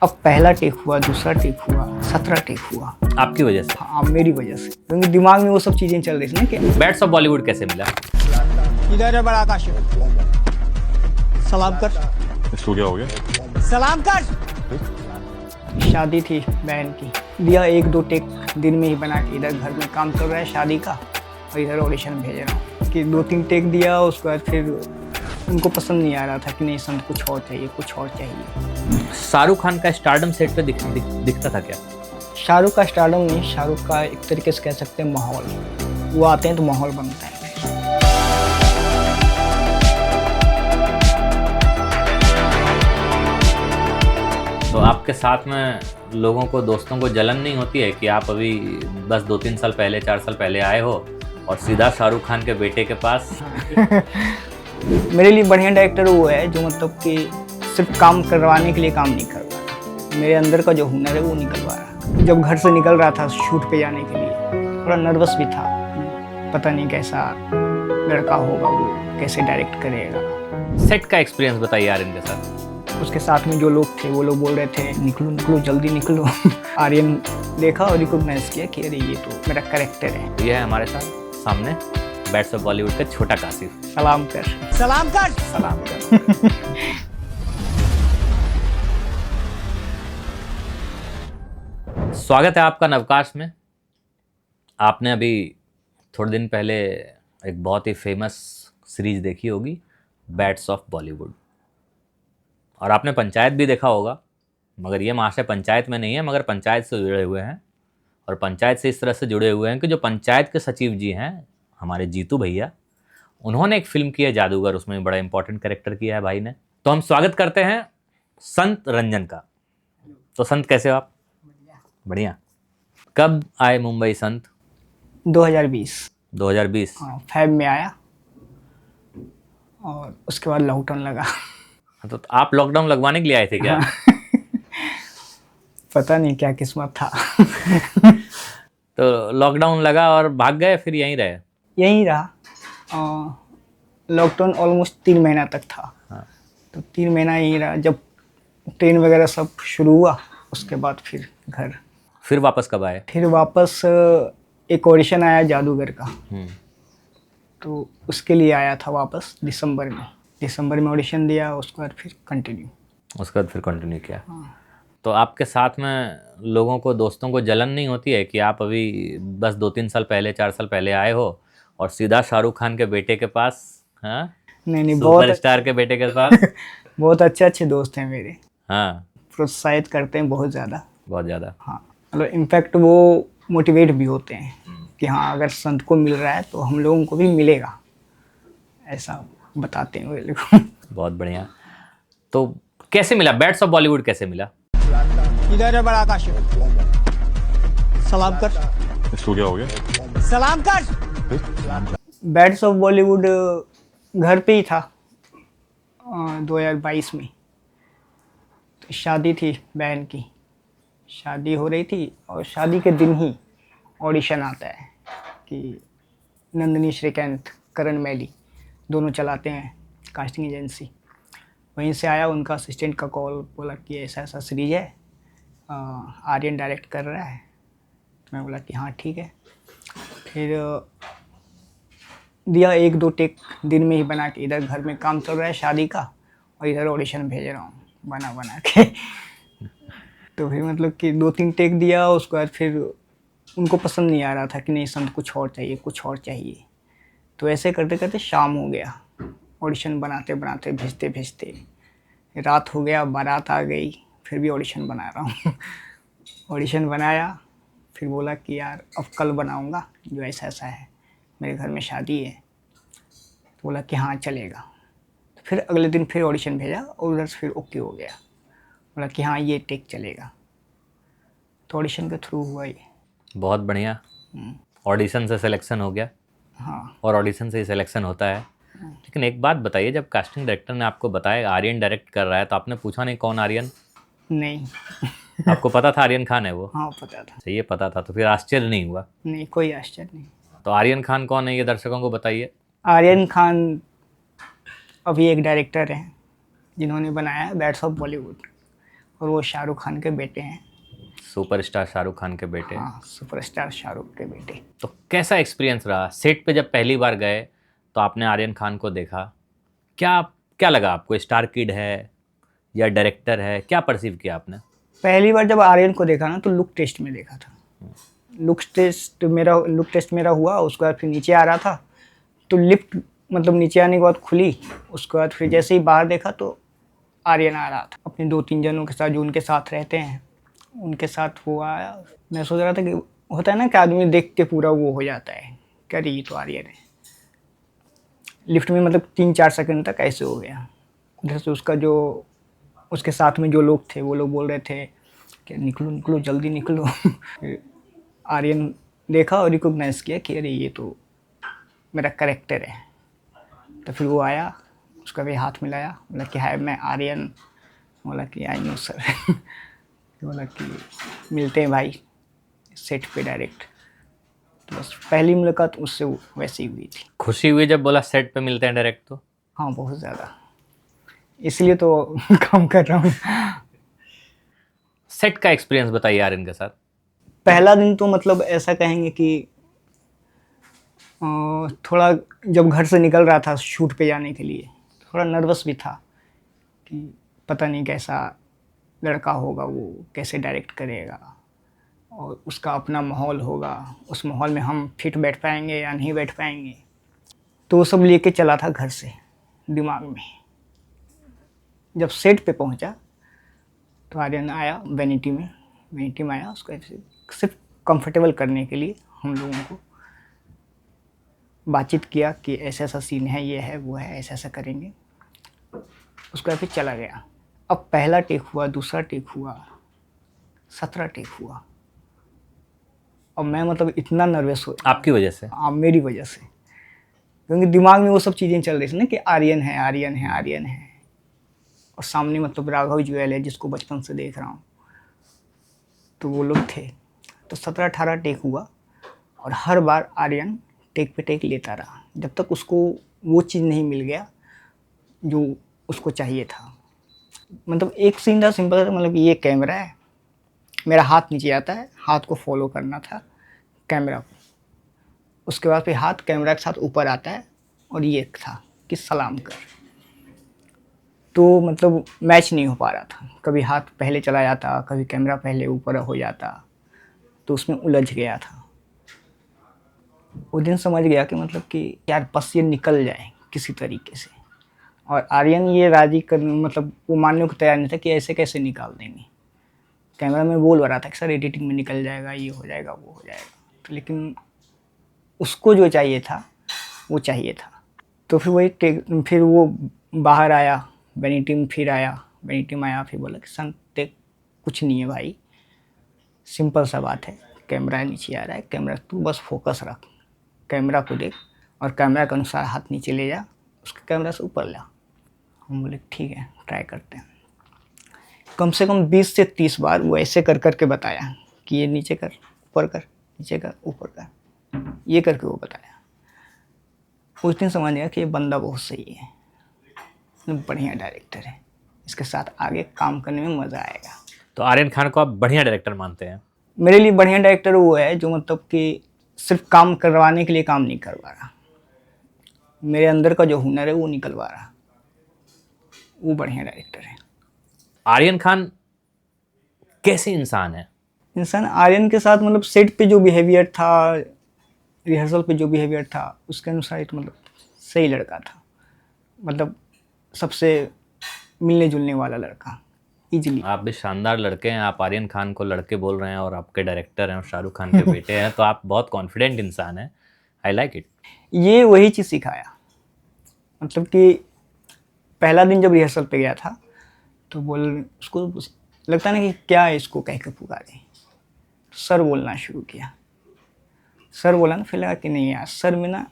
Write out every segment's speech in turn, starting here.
अब पहला टेक हुआ, दूसरा टेक हुआ, 17 टेक हुआ। आपकी वजह से? हाँ, मेरी वजह से, क्योंकि दिमाग में वो सब चीजें चल रही थी ना कि बैट्स ऑफ बॉलीवुड कैसे मिला? इधर है बड़ा आकाश, सलाम कर। इसको क्या हो गया? सलाम कर। शादी थी बहन की, दिया 1-2 टेक दिन में ही बना के। इधर घर में काम चल रहा है शादी का और इधर ऑडिशन भेज रहा हूँ कि 2-3 टेक दिया। उसके बाद फिर उनको पसंद नहीं आ रहा था कि नहीं संत कुछ और चाहिए, कुछ और चाहिए। शाहरुख खान का स्टारडम सेट पे दिखता था क्या? शाहरुख का स्टारडम नहीं, शाहरुख का एक तरीके से कह सकते हैं माहौल। वो आते हैं तो माहौल बनता है। तो आपके साथ में लोगों को, दोस्तों को जलन नहीं होती है कि आप अभी बस 2-3 साल पहले, 4 साल पहले आए हो और सीधा शाहरुख खान के बेटे के पास? मेरे लिए बढ़िया डायरेक्टर वो है जो मतलब कि सिर्फ काम करवाने के लिए काम नहीं कर रहा, मेरे अंदर का जो हुनर है वो निकलवा रहा। जब घर से निकल रहा था शूट पे जाने के लिए, थोड़ा नर्वस भी था, पता नहीं कैसा लड़का होगा, वो कैसे डायरेक्ट करेगा। सेट का एक्सपीरियंस बताइए आर्यन के साथ। उसके साथ में जो लोग थे वो लोग बोल रहे थे निकलो निकलो जल्दी निकलो। आर्यन देखा और रिकॉग्नाइज किया कि अरे ये तो मेरा कैरेक्टर है। ये है हमारे साथ सामने बैट्स ऑफ बॉलीवुड का छोटा कासिफ। सलाम कर, सलाम कर। सलाम कर। स्वागत है आपका नवकाश में। आपने अभी थोड़े दिन पहले एक बहुत ही फेमस सीरीज देखी होगी, बैट्स ऑफ बॉलीवुड, और आपने पंचायत भी देखा होगा। मगर ये महाशय पंचायत में नहीं है, मगर पंचायत से जुड़े हुए हैं, और पंचायत से इस तरह से जुड़े हुए हैं कि जो पंचायत के सचिव जी हैं हमारे जीतू भैया, उन्होंने एक फिल्म की है जादूगर, उसमें बड़ा इंपॉर्टेंट कैरेक्टर किया है भाई ने। तो हम स्वागत करते हैं संत रंजन का। तो संत कैसे हो आप? बढ़िया। कब आए मुंबई संत? 2020 2020? फेब में आया और उसके बाद लॉकडाउन लगा। तो आप लॉकडाउन लगवाने के लिए आए थे क्या? पता नहीं क्या किस्मत था। तो लॉकडाउन लगा और भाग गए, फिर यहीं रहे? यहीं रहा। लॉकडाउन ऑलमोस्ट 3 महीना तक था। हाँ। तो 3 महीना यहीं रहा। जब ट्रेन वगैरह सब शुरू हुआ उसके बाद फिर घर। फिर वापस कब आए? फिर वापस एक ऑडिशन आया जादूगर का, तो उसके लिए आया था वापस दिसंबर में ऑडिशन दिया। उसके बाद फिर कंटिन्यू किया। तो आपके साथ में लोगों को, दोस्तों को जलन नहीं होती है कि आप अभी बस 2-3 साल पहले, 4 साल पहले आए हो और सीधा शाहरुख खान के बेटे के पास? हाँ, नहीं, सुपर स्टार के बेटे के पास। बहुत अच्छे दोस्त हैं मेरे। हाँ, प्रोत्साहित करते हैं बहुत ज़्यादा। हाँ, मतलब इनफैक्ट वो मोटिवेट भी होते हैं कि हाँ अगर संत को मिल रहा है तो हम लोगों को भी मिलेगा, ऐसा बताते हैं वो लोग। बहुत बढ़िया। तो कैसे मिला बैट्स ऑफ बॉलीवुड, कैसे मिला? इधर है बड़ा आकाश, सलाम कर। इसको क्या हो गया? सलाम कर। बैट्स ऑफ बॉलीवुड घर पे ही था 2022 में। तो शादी थी बहन की, शादी हो रही थी और शादी के दिन ही ऑडिशन आता है कि नंदिनी श्रीकांत, करण मैली दोनों चलाते हैं कास्टिंग एजेंसी। वहीं से आया उनका असिस्टेंट का कॉल, बोला कि ऐसा ऐसा सीरीज है, आर्यन डायरेक्ट कर रहा है। तो मैं बोला कि हाँ ठीक है। फिर दिया 1-2 टेक दिन में ही बना के। इधर घर में काम चल रहा है शादी का और इधर ऑडिशन भेज रहा हूँ बना के। तो फिर मतलब कि 2-3 टेक दिया। उसके बाद फिर उनको पसंद नहीं आ रहा था कि नहीं संत कुछ और चाहिए, कुछ और चाहिए। तो ऐसे करते करते शाम हो गया, ऑडिशन बनाते बनाते, भेजते रात हो गया, बारात आ गई, फिर भी ऑडिशन बना रहा हूँ। ऑडिशन बनाया, फिर बोला कि यार अब कल बनाऊँगा, जो ऐसा ऐसा है, मेरे घर में शादी है। तो बोला कि हाँ चलेगा। तो फिर अगले दिन फिर ऑडिशन भेजा और उधर से फिर ओके हो गया। बोला कि हाँ ये टेक चलेगा। तो ऑडिशन के थ्रू हुआ ये। बहुत बढ़िया। ऑडिशन से सिलेक्शन हो गया। हाँ, और ऑडिशन से ही सिलेक्शन होता है। लेकिन एक बात बताइए, जब कास्टिंग डायरेक्टर ने आपको बताया आर्यन डायरेक्ट कर रहा है, तो आपने पूछा नहीं कौन आर्यन? नहीं। आपको पता था आर्यन खान है वो? हाँ पता था। सही है, पता था, तो फिर आश्चर्य नहीं हुआ? नहीं, कोई आश्चर्य नहीं। तो आर्यन खान कौन है, ये दर्शकों को बताइए। आर्यन खान अभी एक डायरेक्टर हैं जिन्होंने बनाया है बैट्स ऑफ बॉलीवुड, और वो शाहरुख खान के बेटे हैं। सुपरस्टार शाहरुख खान के बेटे। हाँ, सुपरस्टार शाहरुख के बेटे। तो कैसा एक्सपीरियंस रहा सेट पे? जब पहली बार गए तो आपने आर्यन खान को देखा, क्या क्या लगा आपको? स्टार किड है या डायरेक्टर है, क्या परसीव किया आपने? पहली बार जब आर्यन को देखा ना तो लुक टेस्ट में देखा था। लुक टेस्ट मेरा हुआ। उसके बाद फिर नीचे आ रहा था तो लिफ्ट मतलब नीचे आने के बाद खुली। उसके बाद फिर जैसे ही बाहर देखा तो आर्यन आ रहा था अपने 2-3 जनों के साथ जो उनके साथ रहते हैं, उनके साथ वो आया। मैं सोच रहा था कि होता है ना कि आदमी देख के पूरा वो हो जाता है, क्या ये तो आर्यन है। लिफ्ट में मतलब 3-4 सेकंड तक ऐसे हो गया। उधर से उसका जो उसके साथ में जो लोग थे वो लोग बोल रहे थे कि निकलो निकलो जल्दी निकलो। आर्यन देखा और रिकॉग्नाइज किया कि अरे ये तो मेरा कैरेक्टर है। तो फिर वो आया, उसका भी हाथ मिलाया, बोला कि हाय मैं आर्यन। बोला कि आई नो सर। बोला कि मिलते हैं भाई सेट पे डायरेक्ट। तो बस पहली मुलाकात उससे वैसी हुई थी। खुशी हुई जब बोला सेट पे मिलते हैं डायरेक्ट तो? हाँ बहुत ज़्यादा, इसलिए तो काम कर रहा हूँ। सेट का एक्सपीरियंस बताइए आर्यन के साथ। पहला दिन तो मतलब ऐसा कहेंगे कि थोड़ा जब घर से निकल रहा था शूट पे जाने के लिए थोड़ा नर्वस भी था कि पता नहीं कैसा लड़का होगा, वो कैसे डायरेक्ट करेगा और उसका अपना माहौल होगा, उस माहौल में हम फिट बैठ पाएंगे या नहीं बैठ पाएंगे। तो वो सब लेके चला था घर से दिमाग में। जब सेट पे पहुंचा तो आर्यन आया वैनिटी में आया। उसको सिर्फ कंफर्टेबल करने के लिए हम लोगों को बातचीत किया कि ऐसा ऐसा सीन है, ये है वो है, ऐसा ऐसा करेंगे। उसके बाद फिर चला गया। अब पहला टेक हुआ, दूसरा टेक हुआ, 17 टेक हुआ। और मैं मतलब इतना नर्वस हो आपकी वजह से? मेरी वजह से, क्योंकि दिमाग में वो सब चीज़ें चल रही थी ना कि आर्यन है आर्यन है आर्यन है। और सामने मतलब राघव जुएल है जिसको बचपन से देख रहा हूँ, तो वो लोग थे। तो 17-18 टेक हुआ और हर बार आर्यन टेक पे टेक लेता रहा जब तक उसको वो चीज़ नहीं मिल गया जो उसको चाहिए था। मतलब एक सीन था सिंपल, मतलब ये कैमरा है, मेरा हाथ नीचे आता है, हाथ को फॉलो करना था कैमरा को। उसके बाद फिर हाथ कैमरा के साथ ऊपर आता है और ये था कि सलाम कर। तो मतलब मैच नहीं हो पा रहा था, कभी हाथ पहले चला जाता, कभी कैमरा पहले ऊपर हो जाता, तो उसमें उलझ गया था। वो दिन समझ गया कि मतलब कि यार बस ये निकल जाए किसी तरीके से। और आर्यन ये राजी कर मतलब वो मानने को तैयार नहीं था कि ऐसे कैसे निकाल देंगे। कैमरा में बोल रहा था कि सर एडिटिंग में निकल जाएगा, ये हो जाएगा वो हो जाएगा, तो लेकिन उसको जो चाहिए था वो चाहिए था। तो फिर वही फिर वो बाहर आया वैनिटी में, फिर आया वैनिटी में आया, फिर बोला कि सन देख कुछ नहीं है भाई, सिंपल सा बात है, कैमरा नीचे आ रहा है, कैमरा तू बस फोकस रख, कैमरा को देख और कैमरा के अनुसार हाथ नीचे ले जा, उसके कैमरा से ऊपर ला। हम बोले ठीक है ट्राई करते हैं। कम से कम 20 से 30 बार वो ऐसे कर कर के बताया कि ये नीचे कर, ऊपर कर, नीचे कर, ऊपर कर, ये करके वो बताया। उस दिन समझ गया कि ये बंदा बहुत सही है, बढ़िया डायरेक्टर है, इसके साथ आगे काम करने में मज़ा आएगा। तो आर्यन खान को आप बढ़िया डायरेक्टर मानते हैं? मेरे लिए बढ़िया डायरेक्टर वो है जो मतलब कि सिर्फ काम करवाने के लिए काम नहीं करवा रहा, मेरे अंदर का जो हुनर है वो निकलवा रहा, वो बढ़िया डायरेक्टर है। आर्यन खान कैसे इंसान है? इंसान आर्यन के साथ मतलब सेट पे जो बिहेवियर था, रिहर्सल पे जो बिहेवियर था, उसके अनुसार ही तो मतलब सही लड़का था। मतलब सबसे मिलने जुलने वाला लड़का इजीली। आप भी शानदार लड़के हैं, आप आर्यन खान को लड़के बोल रहे हैं और आपके डायरेक्टर हैं और शाहरुख खान के बेटे हैं, तो आप बहुत कॉन्फिडेंट इंसान हैं। I like it. ये वही चीज़ सिखाया, मतलब कि पहला दिन जब रिहर्सल पे गया था तो उसको लगता ना कि क्या है इसको कह के पुकारे, सर बोलना शुरू किया। सर बोला ना, फिर लगा कि नहीं यार सर में ना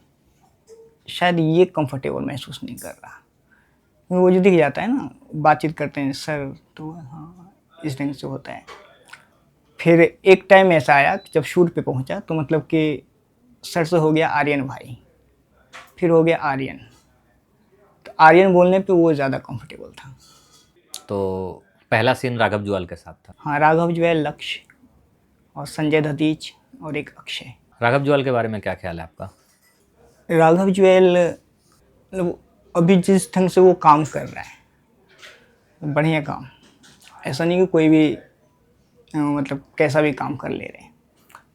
शायद ये कंफर्टेबल महसूस नहीं कर रहा। वो जो दिख जाता है ना, बातचीत करते हैं सर, तो हाँ इस ढंग से होता है। फिर एक टाइम ऐसा आया कि जब शूट पे पहुंचा तो मतलब कि सर से हो गया आर्यन भाई, फिर हो गया आर्यन। तो आर्यन बोलने पे वो ज़्यादा कंफर्टेबल था। तो पहला सीन राघव जुआल के साथ था। हाँ, राघव जुएल, लक्ष्य और संजय दत्त और एक अक्षय। राघव जुआल के बारे में क्या ख्याल है आपका? राघव जुएल मतलब अभी जिस ढंग से वो काम कर रहा है, बढ़िया काम, ऐसा नहीं कि कोई भी मतलब कैसा भी काम कर ले रहे हैं,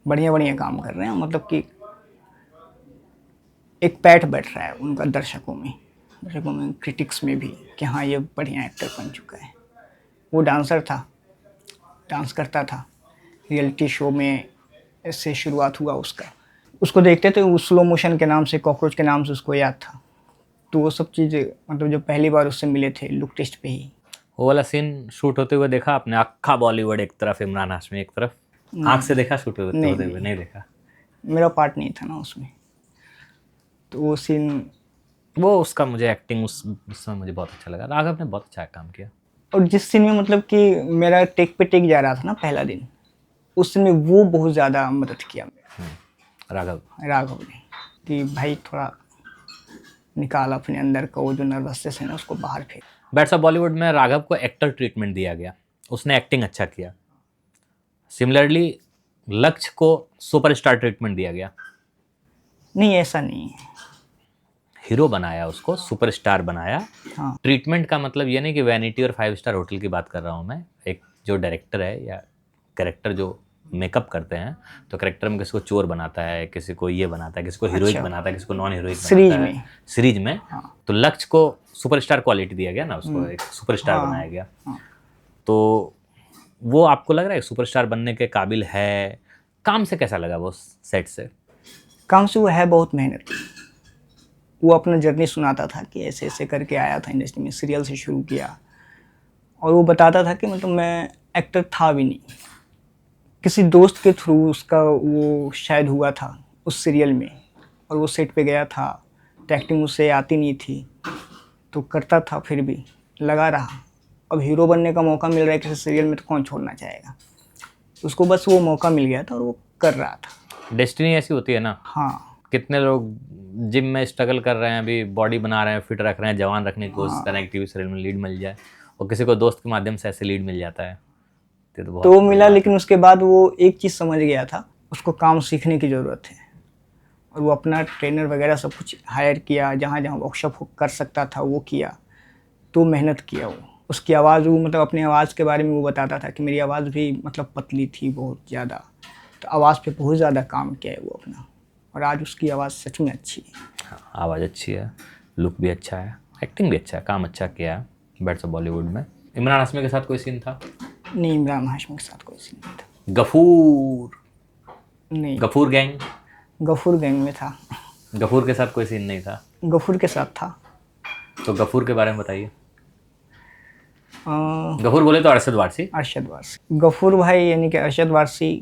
बढ़िया बढ़िया काम कर रहे हैं। मतलब कि एक पैठ बैठ रहा है उनका दर्शकों में, क्रिटिक्स में भी, कि हाँ ये बढ़िया एक्टर बन चुका है। वो डांसर था, डांस करता था, रियलिटी शो में से शुरुआत हुआ उसका। उसको देखते थे, वो स्लो मोशन के नाम से, कॉकरोच के नाम से उसको याद था। तो वो सब चीज़ें मतलब जब पहली बार उससे मिले थे लुक टेस्ट पे ही। वो वाला सीन शूट होते हुए देखा आपने? अक्खा बॉलीवुड एक तरफ, इमरान हाशमी एक तरफ, आँख से देखा शूट होते हुए? नहीं देखा। मेरा पार्ट नहीं था ना उसमें, तो वो सीन, वो उसका मुझे एक्टिंग उसमें मुझे बहुत अच्छा लगा। राघव ने बहुत अच्छा काम किया। और जिस सीन में मतलब कि मेरा टेक पे टेक जा रहा था ना पहला दिन, उस सीन में वो बहुत ज़्यादा मदद किया राघव ने, कि भाई थोड़ा निकाल अपने अंदर का वो जो नर्वसनेस है ना, उसको बाहर फेंक। बैट्स ऑफ बॉलीवुड में राघव को एक्टर ट्रीटमेंट दिया गया, उसने एक्टिंग अच्छा किया। सिमिलरली लक्ष्य को सुपरस्टार ट्रीटमेंट दिया गया। नहीं, ऐसा नहीं है। हीरो बनाया, उसको सुपरस्टार बनाया। हाँ, ट्रीटमेंट का मतलब ये नहीं कि वैनिटी और 5 स्टार होटल की बात कर रहा हूँ मैं। एक जो डायरेक्टर है या कैरेक्टर जो मेकअप करते हैं, तो कैरेक्टर में किसी को चोर बनाता है, किसी को ये बनाता है, किसी को हीरोइक बनाता है, किसी को नॉन हीरोइक बनाता है सीरीज में। तो लक्ष्य को सुपरस्टार क्वालिटी दिया गया ना, उसको एक सुपरस्टार बनाया गया। तो वो आपको लग रहा है सुपरस्टार बनने के काबिल है? काम से कैसा लगा वो सेट से? काम से वो है बहुत मेहनती। वो अपना जर्नी सुनाता था कि ऐसे ऐसे करके आया था इंडस्ट्री में, सीरियल से शुरू किया। और वो बताता था कि मतलब मैं एक्टर था भी नहीं, किसी दोस्त के थ्रू उसका वो शायद हुआ था उस सीरियल में, और वो सेट पे गया था। तो एक्टिंग उससे आती नहीं थी, तो करता था, फिर भी लगा रहा। अब हीरो बनने का मौका मिल रहा है किसी सीरियल में, तो कौन छोड़ना चाहेगा। उसको बस वो मौका मिल गया था और वो कर रहा था। डेस्टिनी ऐसी होती है ना। हाँ, कितने लोग जिम में स्ट्रगल कर रहे हैं, अभी बॉडी बना रहे हैं, फिट रख रहे हैं, जवान रखने की कोशिश कर रहे हैं, टीवी सीरियल में लीड मिल जाए, और किसी को दोस्त के माध्यम से ऐसे लीड मिल जाता है तो वो मिला। लेकिन उसके बाद वो एक चीज़ समझ गया था, उसको काम सीखने की ज़रूरत है। और वो अपना ट्रेनर वगैरह सब कुछ हायर किया, जहाँ जहाँ वर्कशॉप कर सकता था वो किया, तो मेहनत किया। वो उसकी आवाज़, वो मतलब अपनी आवाज़ के बारे में वो बताता था कि मेरी आवाज़ भी मतलब पतली थी बहुत ज़्यादा, तो आवाज़ पे बहुत ज़्यादा काम किया है वो अपना। और आज उसकी आवाज़ सच में अच्छी है। हाँ, आवाज़ अच्छी है, लुक भी अच्छा है, एक्टिंग भी अच्छा है, काम अच्छा किया है बैट्स ऑफ बॉलीवुड में। इमरान हाशमी के साथ कोई सीन था? नहीं, इमरान हाशमी के साथ कोई सीन नहीं था। गफूर? नहीं, गफूर गैंग? गफूर गैंग में था। गफूर के साथ कोई सीन नहीं था? गफूर के साथ था। तो गफूर के बारे में बताइए। गफूर बोले तो अरशद वारसी। अरशद वारसी, गफूर भाई यानी कि अरशद वारसी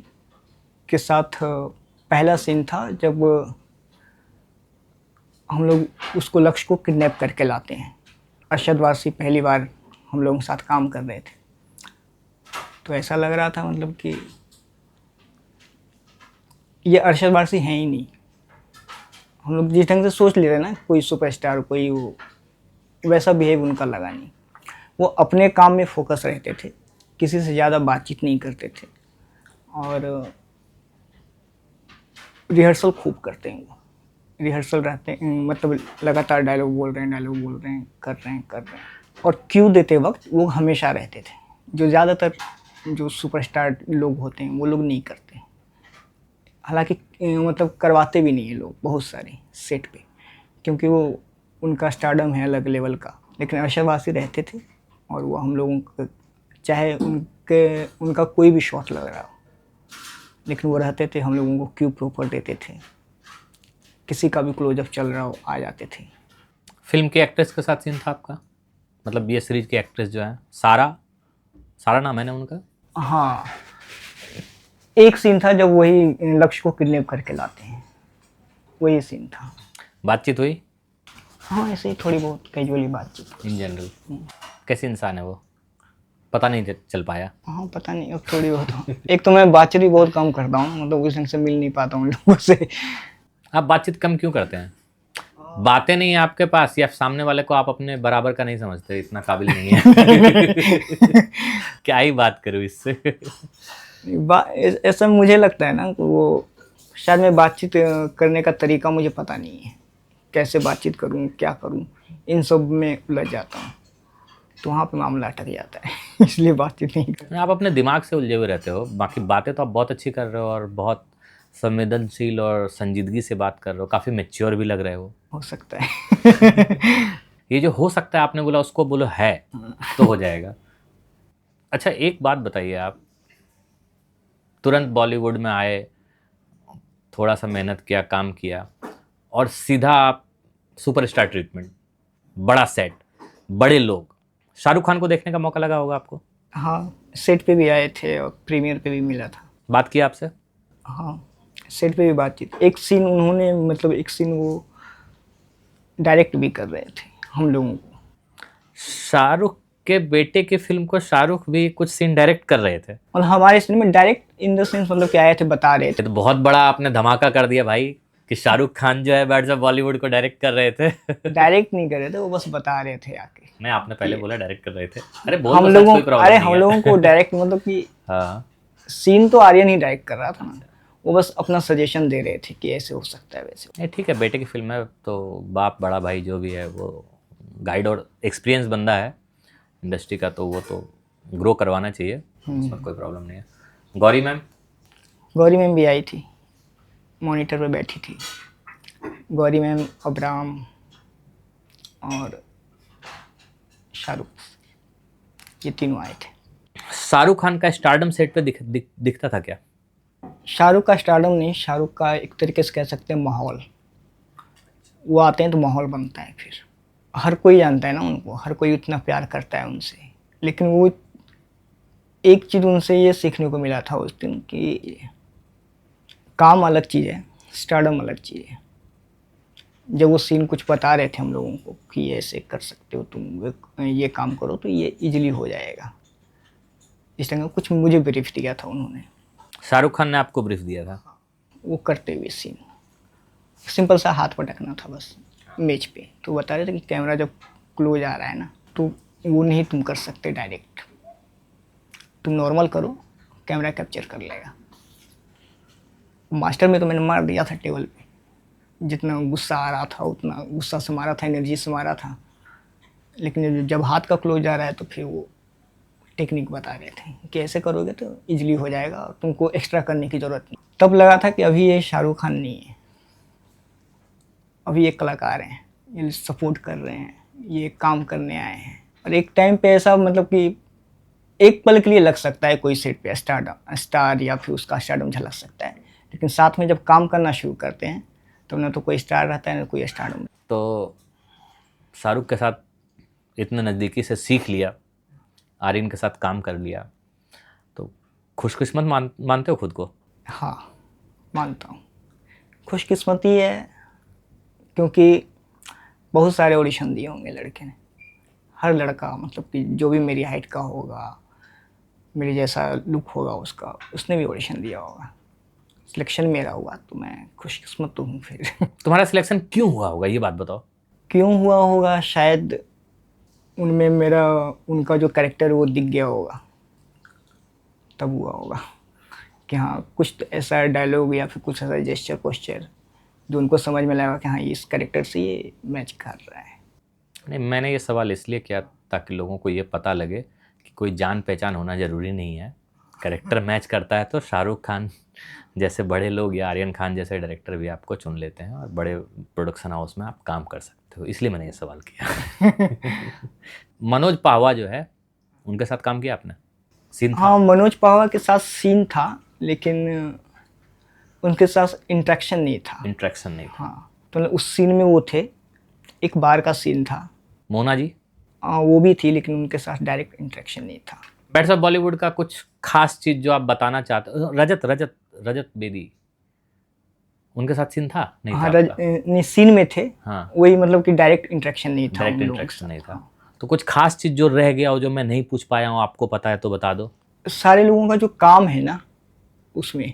के साथ पहला सीन था जब हम लोग उसको लक्ष्य को किडनैप करके लाते हैं। अरशद वारसी पहली बार हम लोगों के साथ काम कर रहे थे, तो ऐसा लग रहा था मतलब कि ये अरशद वारसी हैं ही नहीं। हम लोग जिस ढंग से सोच ले रहे ना, कोई सुपरस्टार, कोई वो, वैसा बिहेव उनका लगा नहीं। वो अपने काम में फोकस रहते थे, किसी से ज़्यादा बातचीत नहीं करते थे, और रिहर्सल खूब करते हैं। वो रिहर्सल रहते हैं, मतलब लगातार डायलॉग बोल रहे हैं, कर रहे हैं। और क्यू देते वक्त वो हमेशा रहते थे, जो ज़्यादातर जो सुपरस्टार लोग होते हैं वो लोग नहीं करते। हालांकि मतलब करवाते भी नहीं है लोग बहुत सारे सेट पे, क्योंकि वो उनका स्टारडम है अलग लेवल का। लेकिन अरशद वारसी रहते थे, और वो हम लोगों को, चाहे उनका कोई भी शॉट लग रहा हो, लेकिन वो रहते थे, हम लोगों को क्यू प्रॉपर देते थे। किसी का भी क्लोजअप चल रहा हो, आ जाते थे। फिल्म के एक्ट्रेस के साथ सीन था आपका? मतलब ये सीरीज की एक्ट्रेस जो है, सारा नाम है ना उनका? हाँ, एक सीन था जब वही लक्ष्य को किडनैप करके लाते हैं, वही सीन था। बातचीत हुई? हाँ, ऐसे ही थोड़ी बहुत कैजुअली बातचीत। इन जनरल कैसे इंसान है वो, पता नहीं चल पाया? हाँ, पता नहीं, अब थोड़ी बहुत। एक तो मैं बातचीत भी बहुत कम करता हूँ, मतलब उस ढंग से मिल नहीं पाता हूँ लोगों से। आप बातचीत कम क्यों करते हैं? बातें नहीं है आपके पास, या सामने वाले को आप अपने बराबर का नहीं समझते, इतना काबिल नहीं है? क्या ही बात करूं इससे। ऐसा मुझे लगता है ना कि वो शायद मैं बातचीत करने का तरीका मुझे पता नहीं है, कैसे बातचीत करूं, क्या करूं, इन सब में उलझ जाता हूं, तो वहाँ पे मामला अटक जाता है। इसलिए बातचीत नहीं करता। आप अपने दिमाग से उलझे हुए रहते हो, बाकी बातें तो आप बहुत अच्छी कर रहे हो और बहुत संवेदनशील और संजीदगी से बात कर रहे हो, काफ़ी मैच्योर भी लग रहे हो सकता है। ये जो हो सकता है आपने बोला, उसको बोलो है तो हो जाएगा। अच्छा एक बात बताइए, आप तुरंत बॉलीवुड में आए, थोड़ा सा मेहनत किया, काम किया, और सीधा आप सुपरस्टार ट्रीटमेंट, बड़ा सेट, बड़े लोग। शाहरुख खान को देखने का मौका लगा होगा आपको? हाँ, सेट पे भी आए थे और प्रीमियर पे भी मिला था। बात किया आपसे? हाँ, सेट पे भी बातचीत, एक सीन उन्होंने, मतलब एक सीन वो डायरेक्ट भी कर रहे थे हम लोगों को। शाहरुख के बेटे की फिल्म को शाहरुख भी कुछ सीन डायरेक्ट कर रहे थे? और हमारे सीन में डायरेक्ट इन द सेंस मतलब क्या आए थे, बता रहे ये थे। तो बहुत बड़ा आपने धमाका कर दिया भाई, कि शाहरुख खान जो है बैट्स ऑफ बॉलीवुड को डायरेक्ट कर रहे थे। डायरेक्ट नहीं कर रहे थे, वो बस बता रहे थे आके। नहीं, आपने पहले बोला डायरेक्ट कर रहे थे। अरे बोल हम दो, सच, लोगों कोई प्रॉब्लम अरे नहीं हम है। लोगों को डायरेक्ट मतलब कि हाँ, सीन तो आर्यन ही डायरेक्ट कर रहा था ना, वो बस अपना सजेशन दे रहे थे कि ऐसे हो सकता है, वैसे। नहीं ठीक है, बेटे की फिल्म है तो बाप बड़ा भाई जो भी है वो गाइड और एक्सपीरियंस बंदा है इंडस्ट्री का, तो वो तो ग्रो करवाना चाहिए, उसमें कोई प्रॉब्लम नहीं है। गौरी मैम? गौरी मैम भी आई थी, मॉनिटर पे बैठी थी। गौरी मैम, अब्राम और शाहरुख, ये तीनों आए थे। शाहरुख खान का स्टारडम सेट पे दिखता था क्या? शाहरुख का स्टारडम नहीं, शाहरुख का एक तरीके से कह सकते हैं माहौल। वो आते हैं तो माहौल बनता है, फिर हर कोई जानता है ना उनको, हर कोई उतना प्यार करता है उनसे। लेकिन वो एक चीज़ उनसे ये सीखने को मिला था उस दिन कि काम अलग चीज़ है, स्टारडम अलग चीज़ है। जब वो सीन कुछ बता रहे थे हम लोगों को कि ये ऐसे कर सकते हो तुम, ये काम करो तो ये इजीली हो जाएगा, इस तरह का कुछ मुझे ब्रीफ दिया था उन्होंने। शाहरुख खान ने आपको ब्रीफ दिया था? वो करते हुए सीन सिंपल सा हाथ पटकना था बस मेज पे, तो बता रहे थे कि कैमरा जब क्लोज आ रहा है ना, तो वो नहीं तुम कर सकते डायरेक्ट, तुम नॉर्मल करो, कैमरा कैप्चर कर लेगा। मास्टर में तो मैंने मार दिया था टेबल पे, जितना गुस्सा आ रहा था उतना गुस्सा से मारा था, एनर्जी से मारा था। लेकिन जब हाथ का क्लोज आ रहा है तो फिर वो टेक्निक बता रहे थे कि ऐसे करोगे तो इजीली हो जाएगा और तुमको एक्स्ट्रा करने की ज़रूरत नहीं। तब लगा था कि अभी ये शाहरुख खान नहीं है, अभी ये कलाकार हैं, ये सपोर्ट कर रहे हैं, ये काम करने आए हैं। और एक टाइम पे ऐसा मतलब कि एक पल के लिए लग सकता है कोई सेट पे स्टार या फिर उसका स्टारडम झलक सकता है, लेकिन साथ में जब काम करना शुरू करते हैं तो ना तो कोई स्टार रहता है ना कोई स्टारडम। तो शाहरुख के साथ इतने नज़दीकी से सीख लिया, आर्यन के साथ काम कर लिया, तो खुशकिस्मत मानते हो खुद को? हाँ, मानता हूँ खुशकिस्मती है, क्योंकि बहुत सारे ऑडिशन दिए होंगे लड़के ने। हर लड़का मतलब कि जो भी मेरी हाइट का होगा, मेरे जैसा लुक होगा उसका, उसने भी ऑडिशन दिया होगा, सिलेक्शन मेरा हुआ तो मैं खुशकिस्मत तो हूँ फिर। तुम्हारा सिलेक्शन क्यों हुआ होगा ये बात बताओ? क्यों हुआ होगा, शायद उनमें मेरा उनका जो कैरेक्टर वो दिख गया होगा, तब हुआ होगा कि हाँ कुछ तो ऐसा डायलॉग या फिर कुछ ऐसा जेस्चर पोस्चर जो उनको समझ में लगा कि हाँ इस कैरेक्टर से ये मैच कर रहा है। नहीं, मैंने ये सवाल इसलिए किया ताकि लोगों को ये पता लगे कि कोई जान पहचान होना ज़रूरी नहीं है, कैरेक्टर मैच करता है तो शाहरुख खान जैसे बड़े लोग या आर्यन खान जैसे डायरेक्टर भी आपको चुन लेते हैं और बड़े प्रोडक्शन हाउस में आप काम कर सकते हो, इसलिए मैंने ये सवाल किया। मनोज पाहवा जो है, उनके साथ काम किया आपने? सीन था? हाँ, मनोज पाहवा के साथ सीन था, लेकिन उनके साथ इंटरेक्शन नहीं था। इंटरेक्शन नहीं था? हाँ, तो उस सीन में वो थे, एक बार का सीन था। मोना जी? वो भी थी, लेकिन उनके साथ डायरेक्ट इंटरेक्शन नहीं था। बैट्स ऑफ बॉलीवुड का कुछ खास चीज़ जो आप बताना चाहते हो? रजत बेदी, उनके साथ सीन था? नहीं हाँ, था आपका? नहीं सीन में थे। हाँ, वही मतलब कि डायरेक्ट इंटरेक्शन नहीं था। डायरेक्ट उन लोगों के इंटरेक्शन साथ। नहीं था। तो कुछ खास चीज़ जो रह गया हो जो मैं नहीं पूछ पाया हूँ, आपको पता है तो बता दो। सारे लोगों का जो काम है ना उसमें,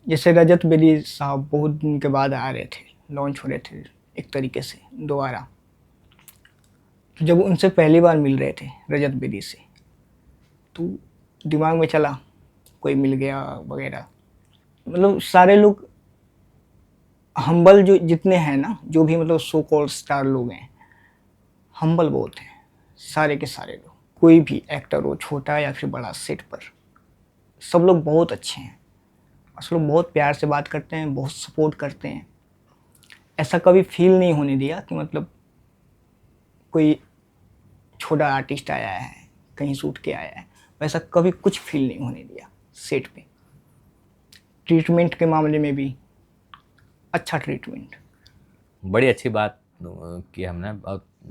जैसे रजत बेदी साहब बहुत दिन के बाद आ रहे थे, लॉन्च हो रहे थे एक तरीके से दोबारा। तो जब उनसे पहली बार मिल रहे थे रजत बेदी से, तो दिमाग में चला कोई मिल गया वगैरह। मतलब सारे लोग हम्बल जो जितने हैं ना, जो भी मतलब सो कॉल्ड स्टार लोग हैं, हम्बल बहुत हैं सारे के सारे लोग। कोई भी एक्टर हो, छोटा या फिर बड़ा, सेट पर सब लोग बहुत अच्छे हैं। और सब लोग बहुत प्यार से बात करते हैं, बहुत सपोर्ट करते हैं। ऐसा कभी फील नहीं होने दिया कि मतलब कोई छोटा आर्टिस्ट आया है, कहीं शूट के आया है, वैसा कभी कुछ फील नहीं होने दिया सेट पे। ट्रीटमेंट के मामले में भी अच्छा ट्रीटमेंट। बड़ी अच्छी बात की हमने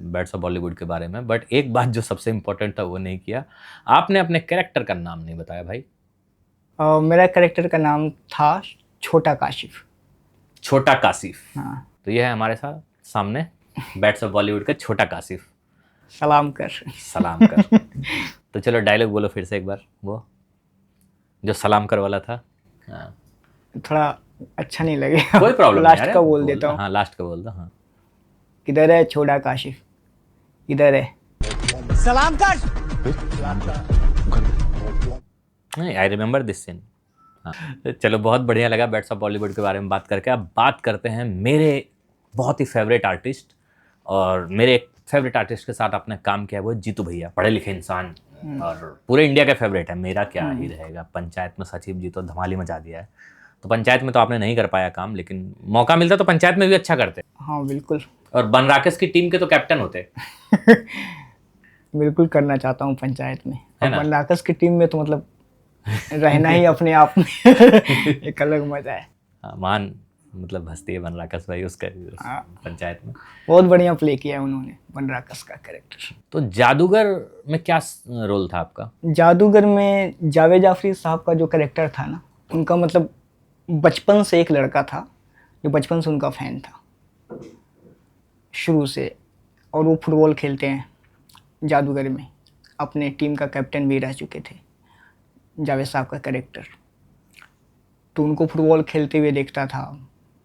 बैट्स ऑफ बॉलीवुड के बारे में, बट एक बात जो सबसे इम्पोर्टेंट था वो नहीं किया। आपने अपने कैरेक्टर का नाम नहीं बताया भाई। मेरा कैरेक्टर का नाम था छोटा काशिफ। छोटा कासिफ। हाँ, तो ये है हमारे साथ सामने बैट्स ऑफ बॉलीवुड का छोटा कासिफ। सलाम कर। सलाम कर। तो चलो डायलॉग बोलो फिर से एक बार, वो जो सलाम कर वाला था। हाँ, थोड़ा अच्छा नहीं लगेगा, कोई प्रॉब्लम लास्ट नहीं का बोल देता हूँ। हाँ लास्ट का बोल दो। हाँ किधर है छोटा काशिफ, किधर है? सलाम कर। नहीं, आई रिमेंबर दिस सीन। हाँ तो चलो, बहुत बढ़िया लगा बैट्स ऑफ बॉलीवुड के बारे में बात करके। अब बात करते हैं मेरे बहुत ही फेवरेट आर्टिस्ट, और मेरे एक फेवरेट आर्टिस्ट के साथ आपने काम किया, वो जीतू भैया। पढ़े लिखे इंसान और पूरे इंडिया का फेवरेट है। मेरा क्या ही रहेगा, पंचायत में सचिव जी तो धमाल ही मचा दिया है। तो पंचायत में तो आपने नहीं कर पाया काम, लेकिन मौका मिलता तो पंचायत में भी अच्छा करते। हाँ बिल्कुल। और बन राकेश की टीम के तो कैप्टन होते। बिल्कुल करना चाहता हूँ पंचायत में। है और ना? बनराकस की टीम में तो मतलब रहना ही अपने आप में एक अलग मजा है। हाँ, मान मतलब हंसती है बन राकेश भाई उसका हाँ। पंचायत में। बहुत बढ़िया प्ले किया है उन्होंने बनराकस का कैरेक्टर। तो जादूगर में क्या रोल था आपका? जादूगर में जावेद जाफरी साहब का जो कैरेक्टर था ना, उनका मतलब बचपन से एक लड़का था जो बचपन से उनका फैन था शुरू से, और वो फुटबॉल खेलते हैं जादूगर में, अपने टीम का कैप्टन भी रह चुके थे जावेद साहब का कैरेक्टर। तो उनको फुटबॉल खेलते हुए देखता था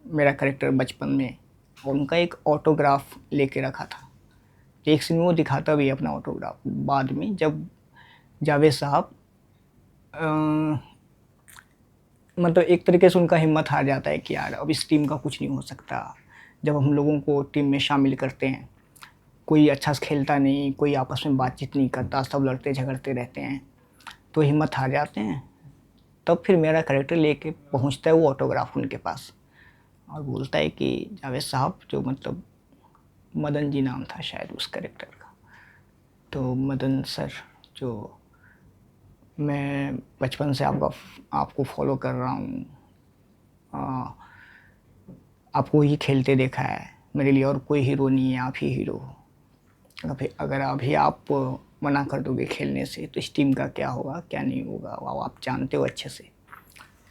मेरा कैरेक्टर बचपन में, और उनका एक ऑटोग्राफ लेके रखा था। एक सीन में वो दिखाता भी है अपना ऑटोग्राफ बाद में, जब जावेद साहब मतलब एक तरीके से उनका हिम्मत हार जाता है कि यार अब इस टीम का कुछ नहीं हो सकता। जब हम लोगों को टीम में शामिल करते हैं, कोई अच्छा से खेलता नहीं, कोई आपस में बातचीत नहीं करता, सब लड़ते झगड़ते रहते हैं, तो हिम्मत हार जाते हैं। तब फिर मेरा कैरेक्टर लेके पहुंचता है वो ऑटोग्राफ उनके पास, और बोलता है कि जावेद साहब, जो मतलब मदन जी नाम था शायद उस कैरेक्टर का, तो मदन सर, जो मैं बचपन से आपको फॉलो कर रहा हूँ, आपको ही खेलते देखा है, मेरे लिए और कोई हीरो नहीं है, आप ही हीरो हो। अगर अभी आप मना कर दोगे खेलने से तो इस टीम का क्या होगा, क्या नहीं होगा, वो आप जानते हो अच्छे से।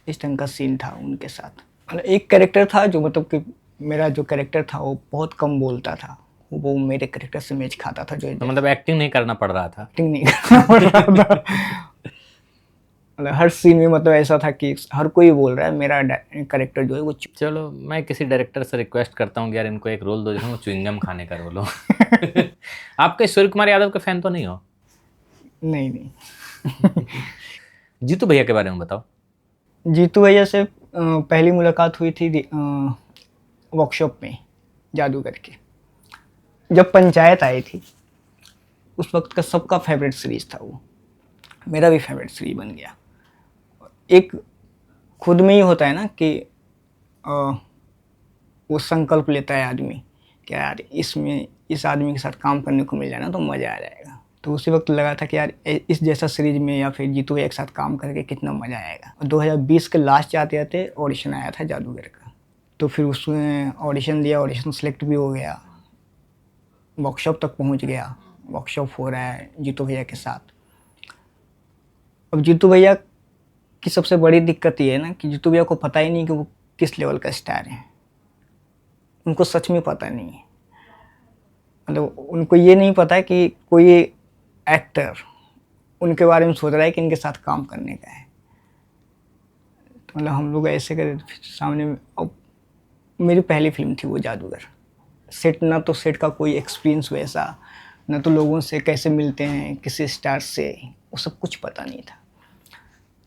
इस ढंग का सीन था उनके साथ। मतलब एक कैरेक्टर था जो मतलब कि मेरा जो कैरेक्टर था वो बहुत कम बोलता था, वो मेरे कैरेक्टर से मैच खाता था। जो तो मतलब एक्टिंग नहीं करना पड़ रहा था? एक्टिंग नहीं करना पड़ रहा था। मतलब हर सीन में मतलब ऐसा था कि हर कोई बोल रहा है, मेरा कैरेक्टर जो है वो चलो, मैं किसी डायरेक्टर से रिक्वेस्ट करता हूँ कि यार इनको एक रोल दो जिसमें च्युइंगम खाने का रोल हो। आपके सूर्य कुमार यादव के फैन तो नहीं हो? नहीं। जीतू भैया के बारे में बताओ। जीतू भैया से पहली मुलाकात हुई थी वर्कशॉप में जादूगर के, जब पंचायत आई थी। उस वक्त का सबका फेवरेट सीरीज था वो, मेरा भी फेवरेट सीरीज बन गया। एक खुद में ही होता है ना कि वो संकल्प लेता है आदमी कि यार इसमें इस आदमी के साथ काम करने को मिल जाए ना तो मज़ा आ जाएगा। तो उसी वक्त लगा था कि यार इस जैसा सीरीज में या फिर जीतू भैया के साथ काम करके कितना मज़ा आएगा। 2020 के लास्ट जाते जाते ऑडिशन आया था जादूगर का, तो फिर उसमें ऑडिशन दिया, ऑडिशन सेलेक्ट भी हो गया, वर्कशॉप तक पहुंच गया। वर्कशॉप हो रहा है जीतू भैया के साथ। अब जीतू भैया की सबसे बड़ी दिक्कत ये है ना कि जीतू भैया को पता ही नहीं कि वो किस लेवल का स्टार है। उनको सच में पता नहीं है, मतलब उनको ये नहीं पता कि कोई एक्टर उनके बारे में सोच रहा है कि इनके साथ काम करने का है। तो मतलब हम लोग ऐसे करे सामने। अब मेरी पहली फिल्म थी वो जादूगर, सेट ना तो सेट का कोई एक्सपीरियंस वैसा, ना तो लोगों से कैसे मिलते हैं किसी स्टार से, वो सब कुछ पता नहीं था।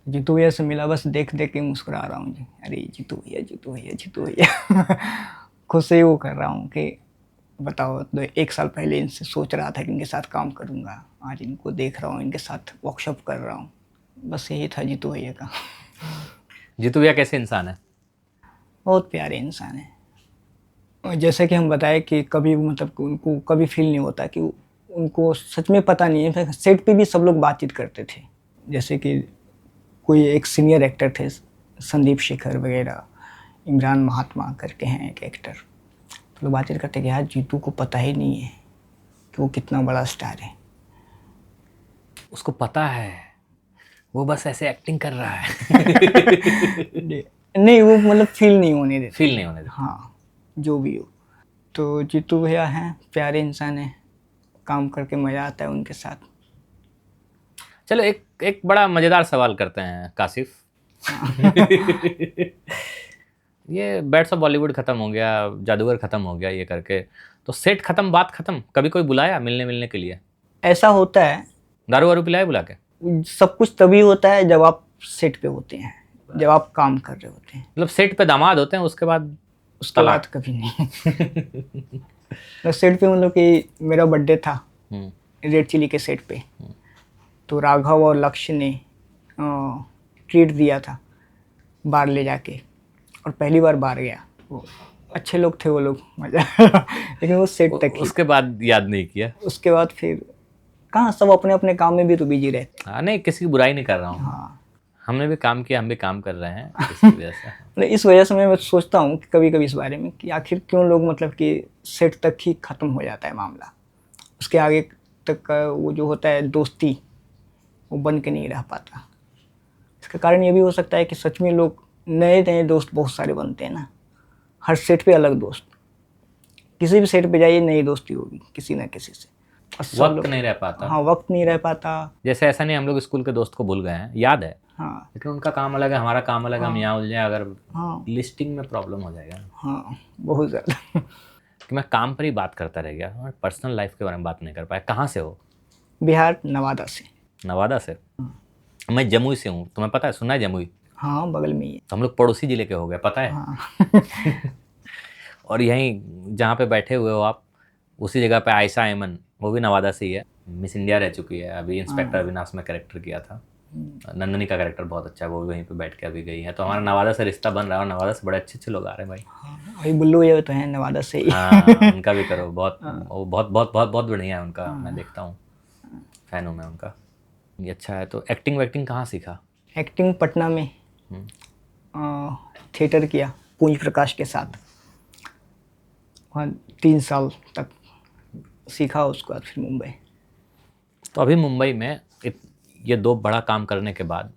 जीतू भैया से मिला, बस देख देख के मुस्कुरा रहा हूँ जी, अरे जीतू भैया जीतू भैया जीतू भैया खुद से ही वो कर रहा हूँ कि बताओ, तो 1 साल पहले इनसे सोच रहा था कि इनके साथ काम करूँगा, आज इनको देख रहा हूँ, इनके साथ वर्कशॉप कर रहा हूँ। बस यही था जीतू भैया का। जीतू भैया कैसे इंसान है? बहुत प्यारे इंसान है। और जैसे कि हम बताए कि कभी मतलब उनको कभी फील नहीं होता कि उनको सच में पता नहीं है। सेट पे भी सब लोग बातचीत करते थे, जैसे कि कोई एक सीनियर एक्टर थे संदीप शेखर वगैरह, इमरान महात्मा करके हैं एक एक्टर, तो लोग बातचीत करते कि यार जीतू को पता ही नहीं है कि वो कितना बड़ा स्टार है। उसको पता है, वो बस ऐसे एक्टिंग कर रहा है। नहीं, वो मतलब फील नहीं होने देते। फील नहीं होने देता। हाँ, जो भी हो। तो जीतू भैया हैं, प्यारे इंसान हैं, काम करके मज़ा आता है उनके साथ। चलो एक बड़ा मज़ेदार सवाल करते हैं काशिफ। ये बैट्स ऑफ बॉलीवुड ख़त्म हो गया, जादूगर ख़त्म हो गया ये करके, तो सेट ख़त्म बात ख़त्म, कभी कोई बुलाया मिलने के लिए? ऐसा होता है, दारू वारू पिलाए बुला के? सब कुछ तभी होता है जब आप सेट पे होते हैं, जब आप काम कर रहे होते हैं। मतलब सेट पे दामाद होते हैं, उसके बाद उसके बाद कभी नहीं। तो सेट पे मतलब कि मेरा बर्थडे था रेड चिली के सेट पे, तो राघव और लक्ष्य ने ट्रीट दिया था बाहर ले जाके, और पहली बार बाहर गया। वो अच्छे लोग थे वो लोग, मजा लेकिन वो सेट तक ही। उसके बाद याद नहीं किया? उसके बाद फिर कहाँ, सब अपने अपने काम में भी तो बिजी रहते। हाँ, नहीं किसी की बुराई नहीं कर रहा हूँ। हाँ, हमने भी काम किया, हम भी काम कर रहे हैं इसकी वजह से। मतलब इस वजह से मैं सोचता हूँ कि कभी कभी इस बारे में कि आखिर क्यों लोग मतलब कि सेट तक ही ख़त्म हो जाता है मामला, उसके आगे तक का वो जो होता है दोस्ती, वो बन के नहीं रह पाता। इसका कारण ये भी हो सकता है कि सच में लोग नए नए दोस्त बहुत सारे बनते हैं ना, हर सेट पे अलग दोस्त, किसी भी सेट पे जाइए नई दोस्ती होगी किसी ना किसी से। और सब वक्त लोग- नहीं रह पाता। हाँ, वक्त नहीं रह पाता। जैसे ऐसा नहीं हम लोग स्कूल के दोस्त को भूल गए हैं, याद है, हाँ लेकिन उनका काम अलग है, हमारा काम अलग है। हम यहाँ उलझे, अगर हाँ लिस्टिंग में प्रॉब्लम हो जाएगा हाँ, बहुत ज़्यादा। कि मैं काम पर ही बात करता रह गया और पर्सनल लाइफ के बारे में बात नहीं कर पाया। कहाँ से हो? बिहार, नवादा से। नवादा से? मैं जमुई से हूँ, तुम्हें पता है, सुना है जमुई? हाँ, बगल में ही है। तो हम लोग पड़ोसी जिले के हो गए, पता है। हाँ। और यहीं जहाँ पे बैठे हुए हो आप, उसी जगह पे आयशा ऐमन, वो भी नवादा से ही है, मिस इंडिया रह चुकी है, अभी इंस्पेक्टर अविनाश में कैरेक्टर किया था। नंदनी का कैरेक्टर बहुत अच्छा है, वो भी वहीं पे बैठ के अभी गई है। तो हमारा नवादा से रिश्ता बन रहा है, और नवादा से बड़े अच्छे अच्छे लोग आ रहे हैं भाई। हाँ, अभी बुल्लू ये तो है नवादा से ही। हाँ, उनका भी करो, बहुत वो बहुत बहुत बहुत बहुत बढ़िया है उनका, मैं देखता हूँ, फैन हूँ मैं उनका। ये अच्छा है। तो एक्टिंग वैक्टिंग कहाँ सीखा? एक्टिंग पटना में थिएटर किया पूंज प्रकाश के साथ, वहाँ 3 साल तक सीखा, उसके बाद फिर मुंबई। तो अभी मुंबई में ये 2 बड़ा काम करने के बाद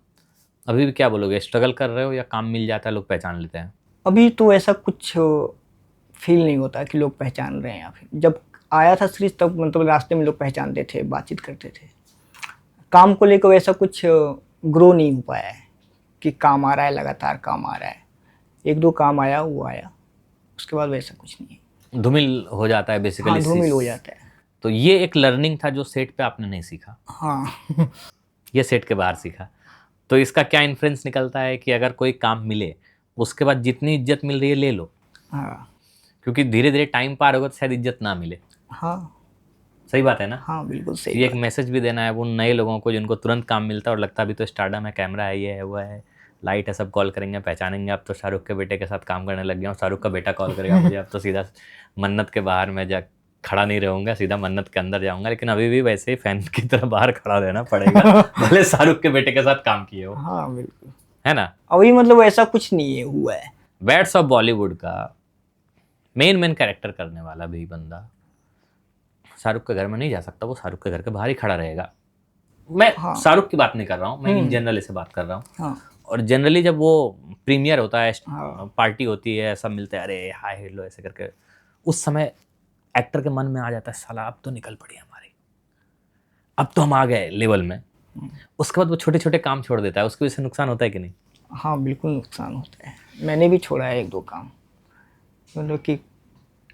अभी भी क्या बोलोगे, स्ट्रगल कर रहे हो या काम मिल जाता है, लोग पहचान लेते हैं? अभी तो ऐसा कुछ फील नहीं होता कि लोग पहचान रहे हैं, या फिर जब आया था सीरीज तब मतलब रास्ते में लोग पहचानते थे, बातचीत करते थे। काम को लेकर वैसा कुछ ग्रो नहीं हो पाया है कि काम आ रहा है, लगातार काम आ रहा है। 1-2 काम आया, वो आया, उसके बाद वैसा कुछ नहीं है। धूमिल हो जाता है बेसिकली। हाँ, धूमिल हो जाता है। तो ये एक लर्निंग था जो सेट पे आपने नहीं सीखा, हाँ। ये सेट के बाहर सीखा। तो इसका क्या इन्फ्रेंस निकलता है कि अगर कोई काम मिले, उसके बाद जितनी इज्जत मिल रही है ले लो, हाँ क्योंकि धीरे धीरे टाइम पार होगा तो शायद इज्जत ना मिले। हाँ सही बात है ना? हाँ, बिल्कुल ये सही एक मैसेज भी देना है उन नए लोगों को जिनको तुरंत काम मिलता है और लगता है अभी तो स्टारडम है, कैमरा है, ये है, वो है, लाइट है, सब कॉल करेंगे, पहचानेंगे। अब तो शाहरुख के बेटे के साथ काम करने लग गया हूँ, शाहरुख का बेटा कॉल करेगा मुझे, अब तो सीधा मन्नत के बाहर मैं जा खड़ा नहीं रहूँगा, सीधा मन्नत के अंदर जाऊँगा। लेकिन अभी भी वैसे ही फैन की तरह बाहर खड़ा रहना पड़ेगा, भले शाहरुख के बेटे के साथ काम किए हो, हाँ, बिल्कुल है ना? अभी मतलब ऐसा कुछ नहीं है हुआ है। बैट्स ऑफ बॉलीवुड का मेन कैरेक्टर करने वाला भी बंदा शाहरुख के घर में नहीं जा सकता, वो शाहरुख के घर के बाहर ही खड़ा रहेगा। मैं शाहरुख की बात नहीं कर रहा हूँ, मैं इन जनरल से बात कर रहा हूँ। हाँ और जनरली जब वो प्रीमियर होता है, हाँ। पार्टी होती है, सब मिलते हैं, अरे हाय हेलो ऐसे करके, उस समय एक्टर के मन में आ जाता है साला अब तो निकल पड़ी हमारी, अब तो हम आ गए लेवल में। उसके बाद वो छोटे छोटे काम छोड़ देता है, उसकी वजह से नुकसान होता है कि नहीं? हाँ, बिल्कुल नुकसान होता है। मैंने भी छोड़ा है 1-2 काम, मतलब कि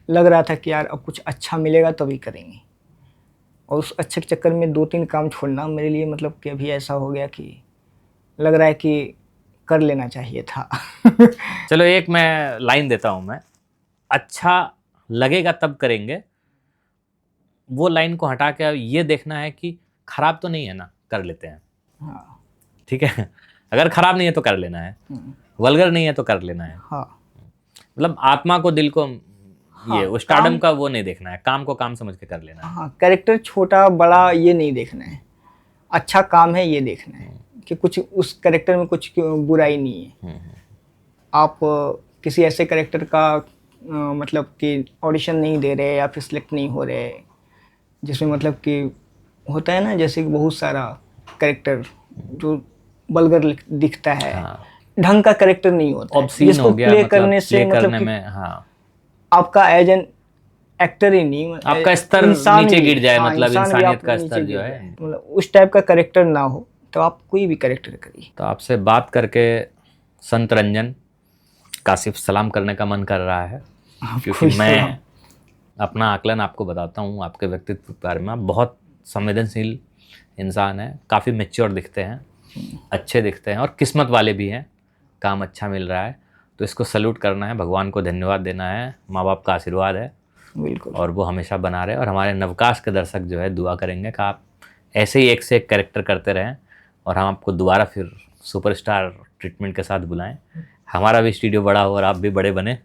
लग रहा था कि यार अब कुछ अच्छा मिलेगा तभी करेंगे, और उस अच्छे के चक्कर में 2-3 काम छोड़ना मेरे लिए मतलब कि अभी ऐसा हो गया कि लग रहा है कि कर लेना चाहिए था। चलो एक मैं लाइन देता हूँ मैं, अच्छा लगेगा तब करेंगे, वो लाइन को हटा के ये देखना है कि खराब तो नहीं है ना, कर लेते हैं। हाँ ठीक है, अगर खराब नहीं है तो कर लेना है, वल्गर नहीं है तो कर लेना है। हाँ मतलब आत्मा को, दिल को, ये हाँ, स्टारडम का वो नहीं देखना है, काम को काम समझ के कर लेना है। हाँ, कैरेक्टर छोटा बड़ा ये नहीं देखना है, अच्छा काम है ये देखना है कि कुछ उस कैरेक्टर में कुछ बुराई नहीं है। आप किसी ऐसे कैरेक्टर का मतलब कि ऑडिशन नहीं दे रहे या फिर सिलेक्ट नहीं हो रहे जिसमें मतलब कि होता है ना, जैसे कि बहुत सारा कैरेक्टर जो वल्गर दिखता है, हाँ, ढंग का कैरेक्टर नहीं होता है, ऑब्सीन जिसको हो गया, प्ले मतलब करने से प्ले मतलब करने कि में, हाँ, आपका एज एन एक्टर ही नहीं, आपका स्तर इंसान नीचे भी, गिर जाए, हाँ, मतलब इंसान भी इंसानियत आप का नीचे स्तर गिर जो जाए। है। मतलब उस टाइप का कैरेक्टर ना हो तो आप कोई भी कैरेक्टर करिए। तो आपसे बात करके संत रंजन काशिफ सलाम करने का मन कर रहा है, क्योंकि खुश मैं सलाम। अपना आकलन आपको बताता हूँ आपके व्यक्तित्व के बारे में। आप बहुत संवेदनशील इंसान हैं, काफ़ी मैच्योर दिखते हैं, अच्छे दिखते हैं और किस्मत वाले भी हैं, काम अच्छा मिल रहा है तो इसको सल्यूट करना है, भगवान को धन्यवाद देना है, माँ बाप का आशीर्वाद है बिल्कुल। और वो हमेशा बना रहे। और हमारे नवकाश के दर्शक जो है दुआ करेंगे कि आप ऐसे ही एक से एक कैरेक्टर करते रहें और हम आपको दोबारा फिर सुपरस्टार ट्रीटमेंट के साथ बुलाएं, हमारा भी स्टूडियो बड़ा हो और आप भी बड़े बने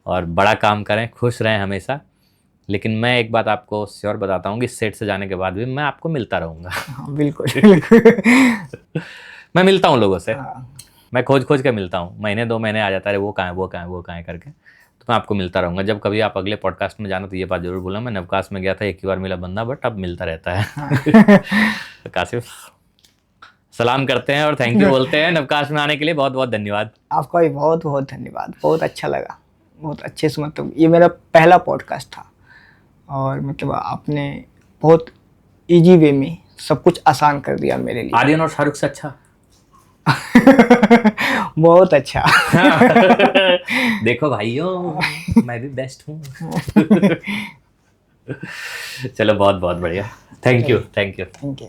और बड़ा काम करें, खुश रहें हमेशा। लेकिन मैं एक बात आपको श्योर बताता हूँ कि सेट से जाने के बाद भी मैं आपको मिलता रहूँगा। हाँ बिल्कुल बिल्कुल। मैं मिलता हूँ लोगों से, हाँ, मैं खोज खोज के मिलता हूँ, महीने 2 महीने आ जाता है, वो कहाँ है, वो कहाँ है, वो कहाँ है करके, तो मैं आपको मिलता रहूँगा। जब कभी आप अगले पॉडकास्ट में जाना तो ये बात जरूर बोला, मैं नवकाश में गया था, एक ही बार मिला बंदा, बट अब मिलता रहता है। तो काशिफ सलाम करते हैं और थैंक यू बोलते हैं, नवकाश में आने के लिए बहुत बहुत धन्यवाद। आपका भी बहुत बहुत धन्यवाद, बहुत अच्छा लगा, बहुत अच्छे से, मतलब ये मेरा पहला पॉडकास्ट था और मतलब आपने बहुत इजी वे में सब कुछ आसान कर दिया मेरे लिए। आर्यन और शाहरुख से अच्छा। बहुत अच्छा। देखो भाइयों, मैं भी बेस्ट हूँ। चलो बहुत बहुत बढ़िया, thank you, thank you. Thank you.